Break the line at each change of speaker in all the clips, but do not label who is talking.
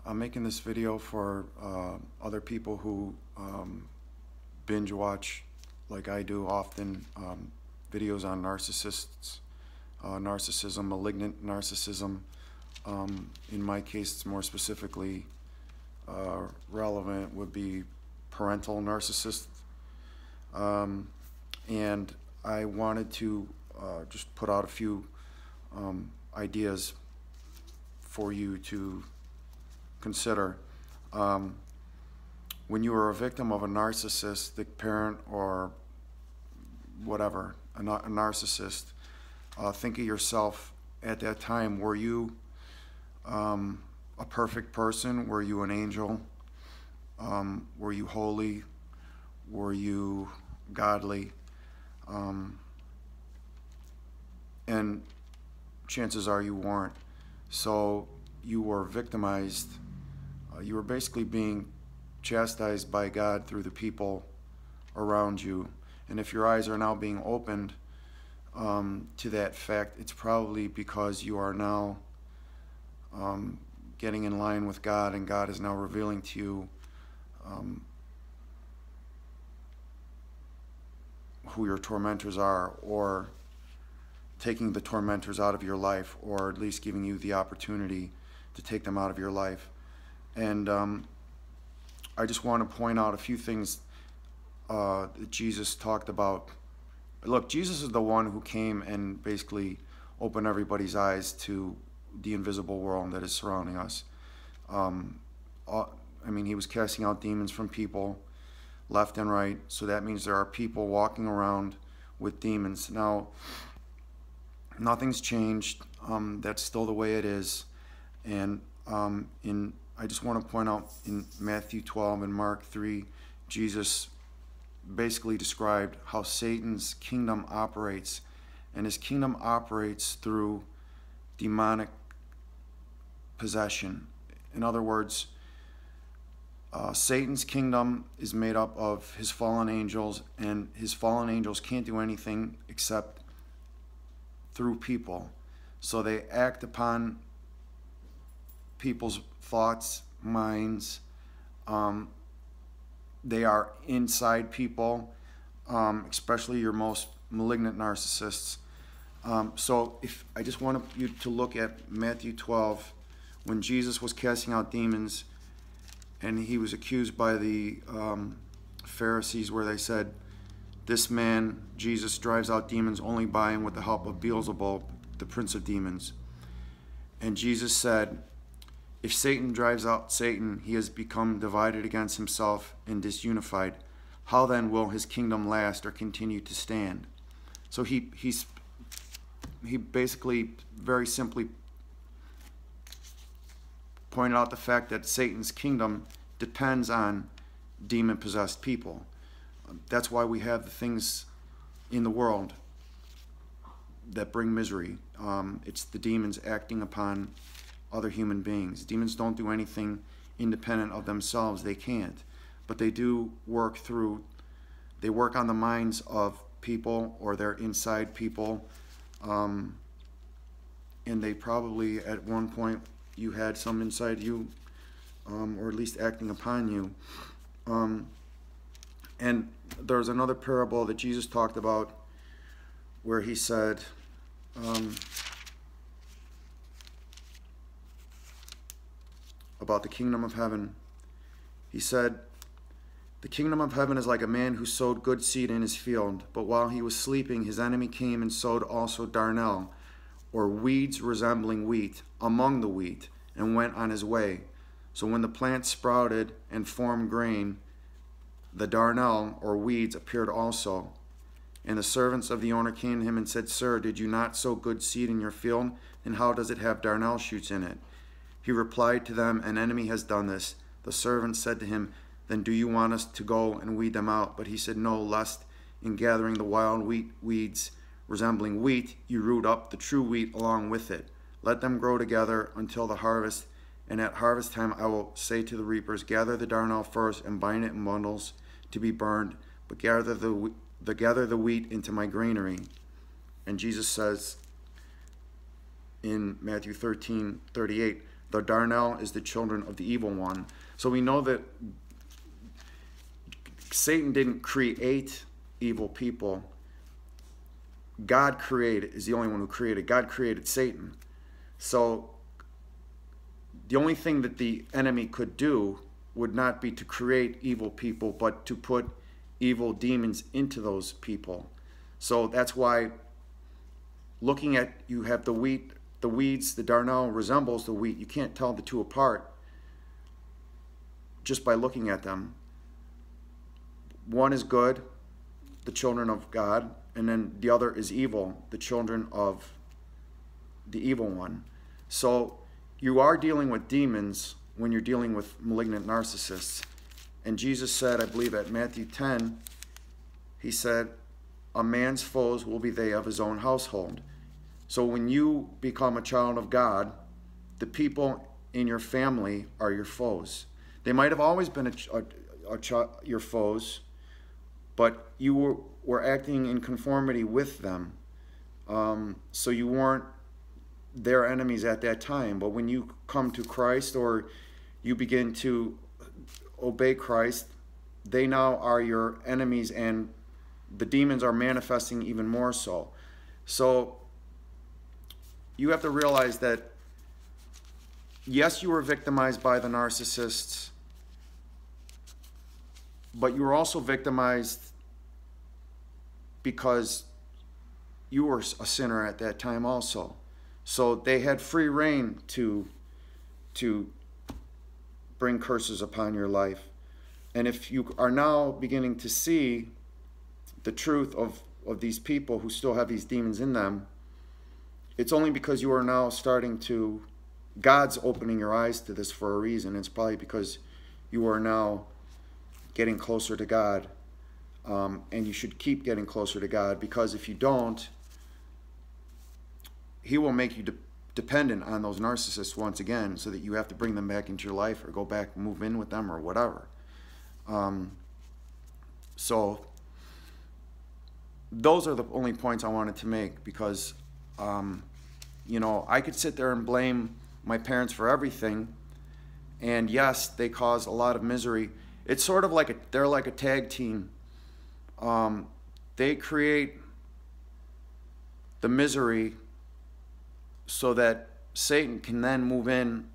I'm making this video for other people who binge watch, like I do often, videos on narcissists, narcissism, malignant narcissism. In my case, it's more specifically relevant would be parental narcissists. And I wanted to just put out a few ideas for you to consider. When you are a victim of a narcissistic parent or whatever, a narcissist, think of yourself at that time. Were you a perfect person? Were you an angel? Were you holy? Were you godly? And chances are you weren't. So you were victimized. You were basically being chastised by God through the people around you. And if your eyes are now being opened to that fact, it's probably because you are now getting in line with God, and God is now revealing to you who your tormentors are, or taking the tormentors out of your life, or at least giving you the opportunity to take them out of your life. And I just want to point out a few things that Jesus talked about. Look, Jesus is the one who came and basically opened everybody's eyes to the invisible world that is surrounding us. I mean, he was casting out demons from people left and right, so that means there are people walking around with demons. Now, nothing's changed. That's still the way it is. And I just want to point out in Matthew 12 and Mark 3, Jesus basically described how Satan's kingdom operates. And his kingdom operates through demonic possession. In other words, Satan's kingdom is made up of his fallen angels, and his fallen angels can't do anything except through people. So they act upon people's thoughts, minds. They are inside people, especially your most malignant narcissists. So if I just want you to look at Matthew 12, when Jesus was casting out demons, and he was accused by the Pharisees, where they said, this man, Jesus, drives out demons only by and with the help of Beelzebub, the prince of demons. And Jesus said, if Satan drives out Satan, he has become divided against himself and disunified. How then will his kingdom last or continue to stand? So he basically very simply pointed out the fact that Satan's kingdom depends on demon-possessed people. That's why we have the things in the world that bring misery. It's the demons acting upon other human beings. Demons don't do anything independent of themselves. They can't. But they do work they work on the minds of people, or they're inside people. And they probably, at one point, you had some inside you, or at least acting upon you. And there's another parable that Jesus talked about where he said, about the kingdom of heaven. He said, the kingdom of heaven is like a man who sowed good seed in his field, but while he was sleeping, his enemy came and sowed also darnel, or weeds resembling wheat, among the wheat, and went on his way. So when the plant sprouted and formed grain, the darnel, or weeds, appeared also. And the servants of the owner came to him and said, Sir, did you not sow good seed in your field? And how does it have darnel shoots in it? He replied to them, An enemy has done this. The servants said to him, Then do you want us to go and weed them out? But he said, No, lest in gathering the wild weeds resembling wheat, you root up the true wheat along with it. Let them grow together until the harvest, and at harvest time I will say to the reapers, Gather the darnel first and bind it in bundles to be burned, but gather the wheat into my granary. And Jesus says in Matthew 13:38, The darnel is the children of the evil one. So we know that Satan didn't create evil people. God is the only one who created. God created Satan. So the only thing that the enemy could do would not be to create evil people, but to put evil demons into those people. So that's why looking at, you have the weeds, the darnel resembles the wheat. You can't tell the two apart just by looking at them. One is good, the children of God, and then the other is evil, the children of the evil one. So you are dealing with demons when you're dealing with malignant narcissists. And Jesus said, I believe at Matthew 10, he said, a man's foes will be they of his own household. So when you become a child of God, the people in your family are your foes. They might have always been your foes, but you were acting in conformity with them. So you weren't their enemies at that time. But when you come to Christ, or you begin to obey Christ, they now are your enemies, and the demons are manifesting even more so. So you have to realize that, yes, you were victimized by the narcissists, but you were also victimized because you were a sinner at that time also. So they had free reign to bring curses upon your life. And if you are now beginning to see the truth of these people who still have these demons in them, it's only because you are now starting to, God's opening your eyes to this for a reason. It's probably because you are now getting closer to God. And you should keep getting closer to God, because if you don't, he will make you dependent on those narcissists once again, so that you have to bring them back into your life, or go back and move in with them, or whatever. So those are the only points I wanted to make, because you know, I could sit there and blame my parents for everything, and yes, they cause a lot of misery. It's sort of like they're like a tag team. They create the misery so that Satan can then move in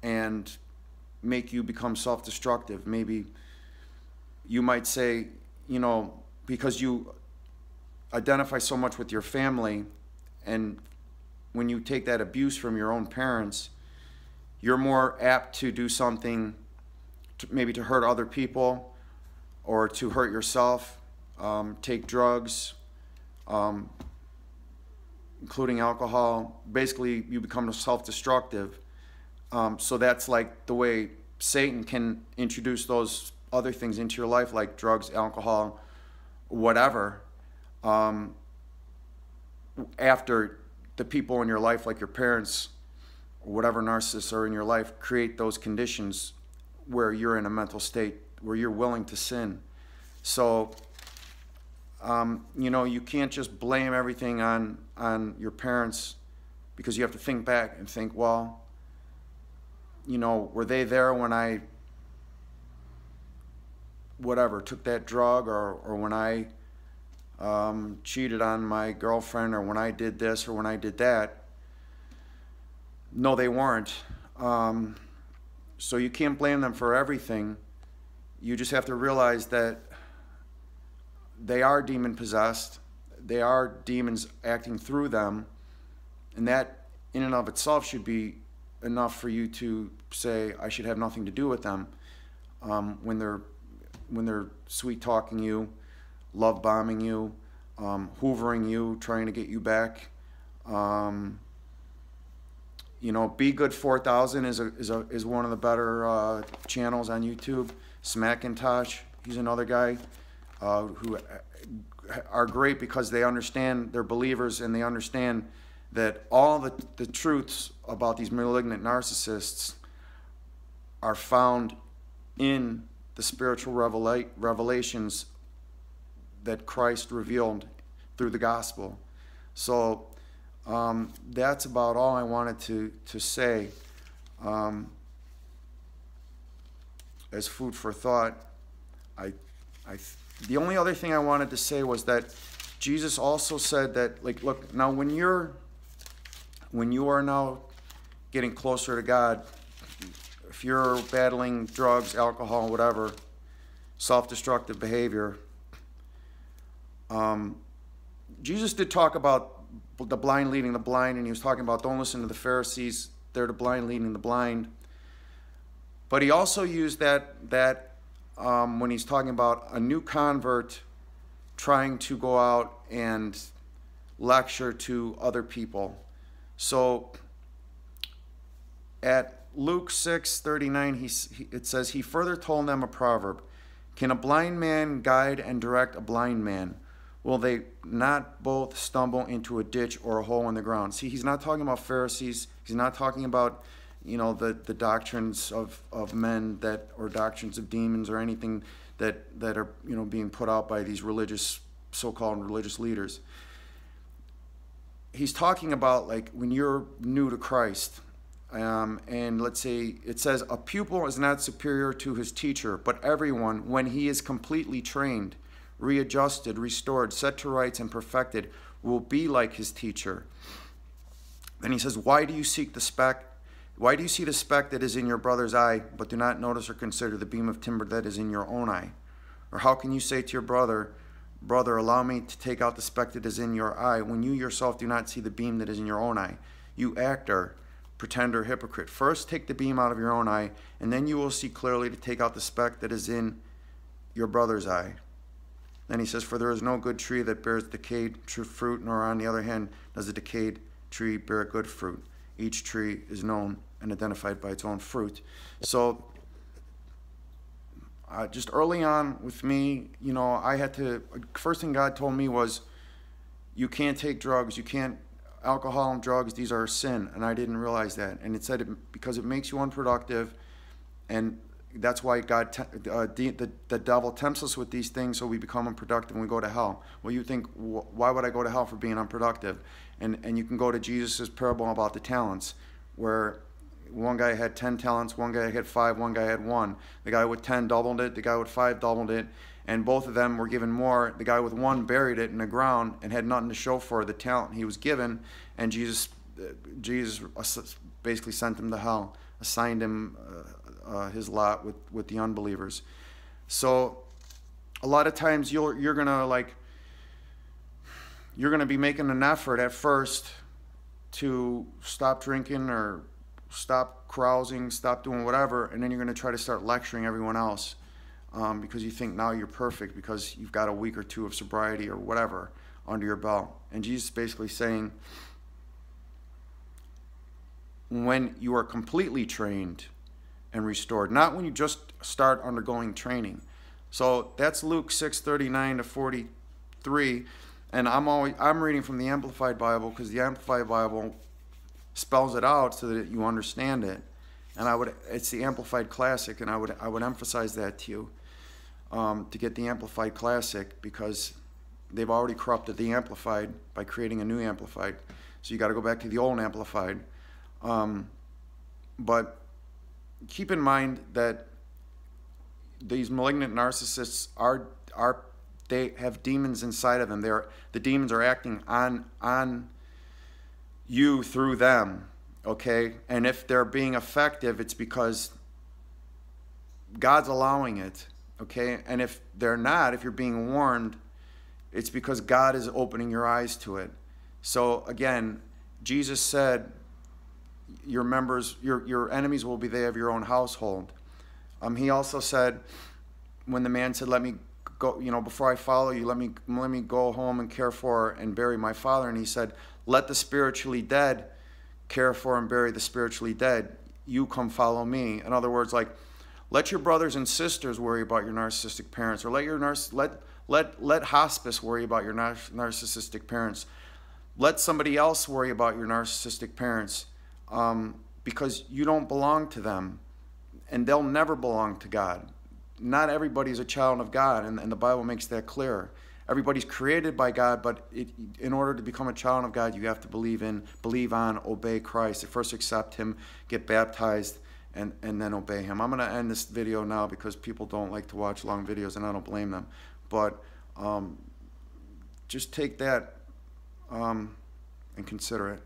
and make you become self-destructive. Maybe you might say, you know, because you identify so much with your family, and when you take that abuse from your own parents, you're more apt to do something, maybe to hurt other people or to hurt yourself, take drugs, including alcohol. Basically, you become self-destructive. So that's like the way Satan can introduce those other things into your life, like drugs, alcohol, whatever, after the people in your life, like your parents, or whatever narcissists are in your life, create those conditions where you're in a mental state where you're willing to sin. So, you know, you can't just blame everything on your parents, because you have to think back and think, well, you know, were they there when I, whatever, took that drug, or when I cheated on my girlfriend, or when I did this, or when I did that? No, they weren't. So you can't blame them for everything. You just have to realize that they are demon-possessed. They are demons acting through them. And that, in and of itself, should be enough for you to say, I should have nothing to do with them. When they're sweet-talking you, love-bombing you, hoovering you, trying to get you back. You know, Be Good 4000 is one of the better channels on YouTube. SMAKINTOSH, he's another guy who are great, because they understand, they're believers, and they understand that all the truths about these malignant narcissists are found in the spiritual revelations that Christ revealed through the gospel. So that's about all I wanted to say. as food for thought, the only other thing I wanted to say was that Jesus also said that, like, look, now when you are now getting closer to God, if you're battling drugs, alcohol, whatever, self-destructive behavior, Jesus did talk about the blind leading the blind, and he was talking about don't listen to the Pharisees, they're the blind leading the blind. But he also used that when he's talking about a new convert trying to go out and lecture to other people. So at Luke 6:39, it says, he further told them a proverb. Can a blind man guide and direct a blind man? Will they not both stumble into a ditch or a hole in the ground? See, he's not talking about Pharisees. He's not talking about, you know, the doctrines of men that, or doctrines of demons or anything that are, you know, being put out by these religious, so-called religious leaders. He's talking about, like, when you're new to Christ, and let's say it says a pupil is not superior to his teacher, but everyone, when he is completely trained, readjusted, restored, set to rights, and perfected, will be like his teacher. Then he says, why do you see the speck that is in your brother's eye, but do not notice or consider the beam of timber that is in your own eye? Or how can you say to your brother, allow me to take out the speck that is in your eye, when you yourself do not see the beam that is in your own eye? You actor, pretender, hypocrite. First take the beam out of your own eye, and then you will see clearly to take out the speck that is in your brother's eye. Then he says, for there is no good tree that bears decayed fruit, nor on the other hand does a decayed tree bear good fruit. Each tree is known and identified by its own fruit. So just early on with me, you know, I had to, first thing God told me was, you can't take drugs, you can't, alcohol and drugs, these are a sin, and I didn't realize that. And it said because it makes you unproductive, and that's why God, the devil tempts us with these things so we become unproductive and we go to hell. Well, you think, why would I go to hell for being unproductive? And you can go to Jesus' parable about the talents, where one guy had 10 talents, one guy had 5, one guy had 1. The guy with 10 doubled it, the guy with 5 doubled it, and both of them were given more. The guy with 1 buried it in the ground and had nothing to show for the talent he was given, and Jesus basically sent him to hell, assigned him his lot with the unbelievers. So a lot of times you're gonna be making an effort at first to stop drinking or stop carousing, stop doing whatever, and then you're going to try to start lecturing everyone else because you think now you're perfect because you've got a week or 2 of sobriety or whatever under your belt. And Jesus is basically saying, when you are completely trained and restored, not when you just start undergoing training. So that's Luke 6:39 to 43, and I'm reading from the Amplified Bible because the Amplified Bible spells it out so that you understand it. And it's the Amplified Classic, and I would emphasize that to you, to get the Amplified Classic, because they've already corrupted the Amplified by creating a new Amplified. So you got to go back to the old Amplified. But keep in mind that these malignant narcissists they have demons inside of them. The demons are acting on you through them, okay? And if they're being effective, it's because God's allowing it, okay? And if they're not, if you're being warned, it's because God is opening your eyes to it. So again, Jesus said, your enemies will be they of your own household. He also said, when the man said, let me go, you know, before I follow you, let me go home and care for and bury my father. And he said, let the spiritually dead care for and bury the spiritually dead. You come follow me. In other words, like, let your brothers and sisters worry about your narcissistic parents, or let hospice worry about your narcissistic parents. Let somebody else worry about your narcissistic parents, because you don't belong to them, and they'll never belong to God. Not everybody is a child of God, and the Bible makes that clear. everybody's created by God, but in order to become a child of God, you have to believe on, obey Christ. To first accept him, get baptized, and then obey him. I'm going to end this video now because people don't like to watch long videos, and I don't blame them. But just take that and consider it.